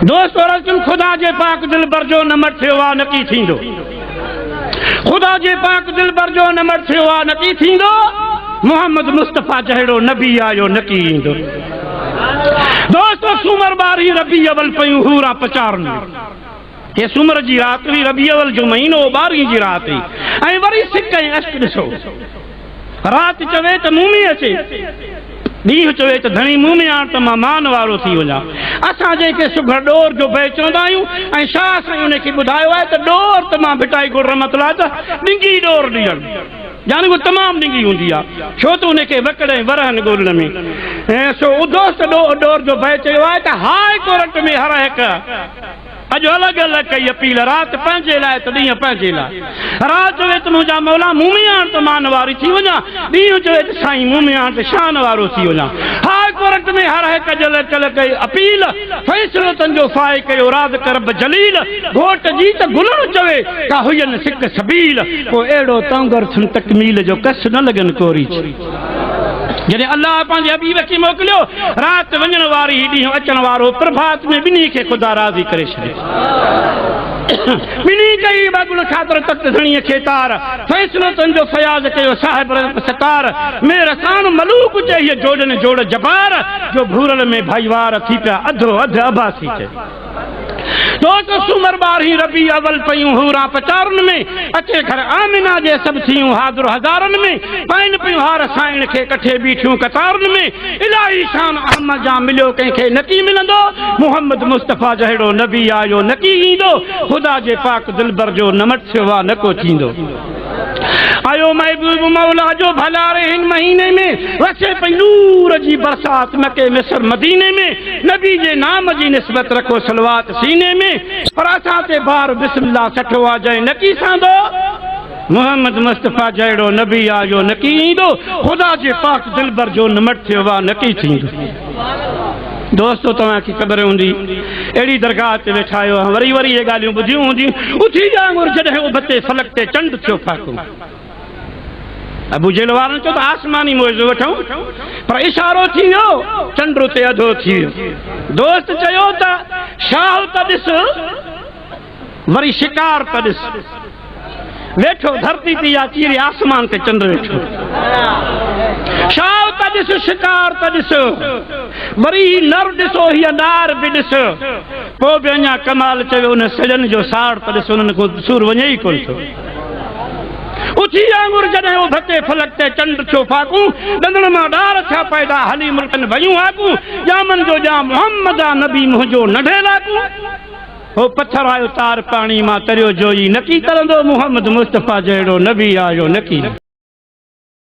दोस्त रसूल खुदा जे पाक दिल बर जो नमट थियो आ नकी थींदो खुदा जे पाक दिल बर जो नमट थियो आ नकी थींदो मोहम्मद मुस्तफा जहिड़ो नबी आयो नकी ईंदो दोस्तों सूमर बारी रबी अवल पयूं हूरा पचारन ये सूमर जी रात हुई रबी अवल जो महीनो 12 जी रात हुई ऐं वरी सिक ऐं अश्क ॾिसो रात चवे त मुंहुं में अचे ॾींहुं चवे त धणी मुंहुं में आण त मां मान वारो थी वञा असां जंहिंखे सुघड़ ॾोर जो भई चवंदा आहियूं ऐं छा साईं उनखे ॿुधायो आहे त ॾोर त मां भिटाई गुर मतिला त ॾिंगी ॾोर ॾियणु यानी वो तमाम ॾिंगी हूंदी आहे छो त उनखे वकड़ ऐं वरहनि ॻोल्हण में ऐं सो दोस्त ॾोर जो भई चयो आहे त हाई कोर्ट में हर हिकु अॼु अलॻि अलॻि कई अपील राति पंहिंजे लाइ त ॾींहुं पंहिंजे लाइ राति चवे त मुंहिंजा मौला मुंहुं में आण त मान वारी थी वञा ॾींहुं चवे त साईं मुंहुं में आण त शान वारो थी वञा हाई कोर्ट में हर हिकु जल चल कई अपील फ़ैसिलो तंजो फाए कयो राज़ करब जलील घोट जी त गुलण चवे त हुयनि सिक सबील पोइ अहिड़ो तंगर थुन तकमील जो कस न लॻनि कोरी जॾहिं अल्लाह पंहिंजे हबीब खे मोकिलियो राति वञण वारी ॾींहुं अचण वारो प्रभात में ॿिन्ही खे ख़ुदा राज़ी करे छॾे ॿिन्ही कई बगुल ख़ातिर तख़्त धणीअ खे तार फ़ैसिलो तुंहिंजो फयाज़ कयो साहिब सतार मेर साण मलूक चई जोड़नि जोड़ जबार जो भूरल में भाईवार थी पिया अधो अधु अबासी चए दोस्त सूमर बारही रबी अवल पयूं हूरा पचारन में अचे घर आमिना जे सब थियूं हाज़िर हज़ारन में पाइन पियूं हार साइण खे कठे बीठियूं कतारन में इलाही शान अहमद जा मिलियो कंहिंखे नकी मिलंदो मोहम्मद मुस्तफा जहिड़ो नबी आयो नकी ईंदो खुदा जे पाक दिलबर जो नमट थियो आ नको थींदो आयो महबूब मौला जो भलारे हिन महीने में वसे पई नूर जी बरसात मके मिस्र मदीने में नबी जे नाम जी निस्बत रखो सलवात सीने में पर असां ते बार बिस्मिल्लाह सठो आ जंहिं नकी सांदो मोहम्मद मुस्तफा जहिड़ो नबी आयो नकी ईंदो खुदा जे पाक दिलबर जो नमट थियो आ नकी थींदो दोस्तों तव्हांखे ख़बर हूंदी अहिड़ी दरगाह ते वेठा आहियो वरी वरी इहे ॻाल्हियूं ॿुधियूं हूंदियूं उथी वांगुरु जॾहिं उबते फलक ते चंड थियो फाको अबू जेल वारनि चयो त आसमानी मुइज़ो वठूं पर इशारो थी वियो चंड उते अधो थी वियो दोस्त चयो त शाह त ॾिस वरी शिकार त ॾिस वेठो धरती ते या चीरे आसमान ते चंड वेठो शाह त ॾिस शिकार त ॾिस वरी नर ॾिसो हीअ नार बि ॾिस पोइ बि अञा कमाल चयो उन सॼन जो साड़ त ॾिस उन्हनि को सूर वञे ई कोन थो उथी वांगुरु जॾहिं उहो भते फलक ते चंड थियो फाकू ॾंदण मां ॾार थिया पैदा हली मुल्कनि भयूं हाकू ॼामन जो ॼाम मोहम्मद आ नबी मुंहिंजो नंढे लाकू हो पत्थर आयो तार पाणी मां तरियो जोई नकी करंदो मोहम्मद मुस्तफा जहिड़ो नबी आयो नकी